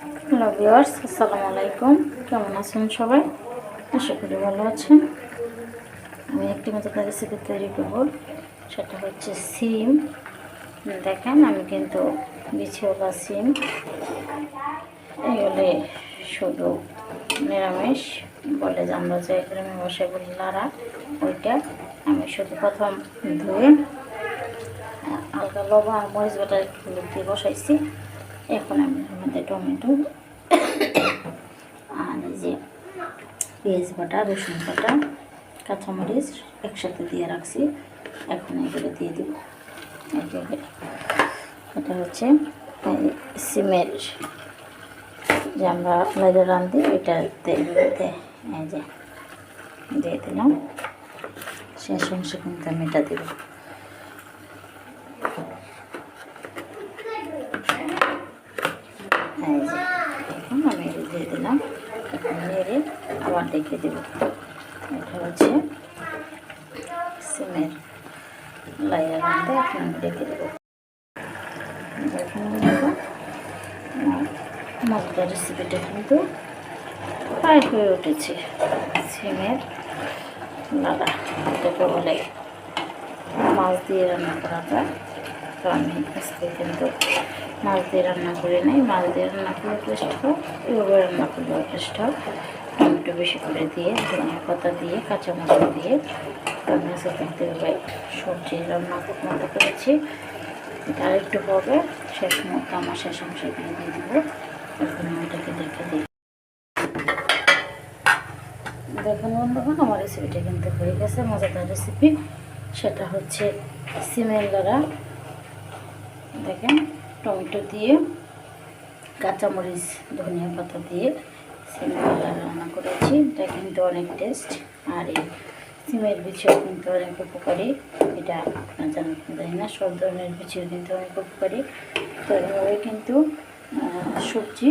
Hello viewers, আসসালামু আলাইকুম। কেমন আছেন সবাই? আশা করি ভালো আছেন। আমি একটি মজাদার রেসিপি তৈরি করব, সেটা হচ্ছে সিম। দেখেন, আমি কিন্তু বিছিওয়ালা সিম, এগুলি শুধু নিরামিষ বলে যে আমরা যে গ্রামে বসে বলি লাড়া, ওইটা আমি শুধু প্রথম ধুয়ে হালকা লবণ আর মরিচ বাটা হলুদ দিয়ে বসাইছি। এখন আমি এর মধ্যে টমেটো আর যে পেঁয়াজ বাটা, রসুন বাটা, কাঁচামরিচ একসাথে দিয়ে রাখছি। এখন এগুলো দিয়ে দিব। এটা হচ্ছে সিমের যে আমরা লাইলে রাঁধি, এটাতে এই যে দিয়ে দিলাম। শেষ অংশে কিন্তু আমি এটা দেব। এই যে এখন আমি এটা দিয়ে দিলাম। এখন নেড়ে আবার ডেকে দেব। এটা হচ্ছে সিমের লাইলে রাঁধতে এখন আমি ডেকে দেবো। মজাদার রেসিপিটা কিন্তু প্রায় হয়ে উঠেছে। সিমের লাড়া, এটাকে বলে মাছ দিয়ে রান্না করা যায়। তো আমি আজকে কিন্তু মাছ দিয়ে রান্না করি নাই। মাছ দিয়ে রান্না করলে টেস্ট হয়, এভাবে রান্না করলেও টেস্ট হয়। টমেটো বেশি করে দিয়ে, ধনিয়া পাতা দিয়ে, কাঁচামরিচ দিয়ে আমি আজকে কিন্তু এভাবে সবজি রান্না মতো করেছি। এটা আরেকটু হবে, শেষ মুহূর্তে আমার শেষ অংশে দিয়ে দেবো। এখন এটাকে দেখে দিই। দেখুন বন্ধুগণ, আমার রেসিপিটা কিন্তু হয়ে গেছে। মজাদার রেসিপি, সেটা হচ্ছে সিমের লাড়া। দেখেন, টমেটো দিয়ে, কাঁচামরিচ, ধনিয়া পাতা দিয়ে সিমের লাড়া রান্না করেছি। এটা কিন্তু অনেক টেস্ট। আর এই সিমের বিচিও কিন্তু অনেক উপকারী। এটা আপনার জানি না, সব ধরনের বিচিও কিন্তু অনেক উপকারী। তো এভাবে কিন্তু সবজি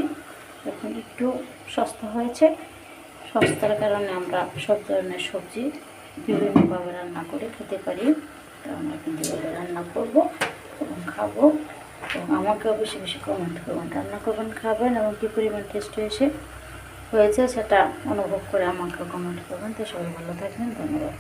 এখন একটু সস্তা হয়েছে। সস্তার কারণে আমরা সব ধরনের সবজি বিভিন্নভাবে রান্না করে খেতে পারি। তো আমরা কিন্তু এভাবে রান্না করব এবং খাবো। এবং আমাকেও বেশি বেশি কমেন্ট করবেন, রান্না করবেন, খাবেন এবং কী পরিমাণ টেস্ট হয়েছে সেটা অনুভব করে আমাকেও কমেন্ট করবেন। তো সবাই ভালো থাকবেন, ধন্যবাদ।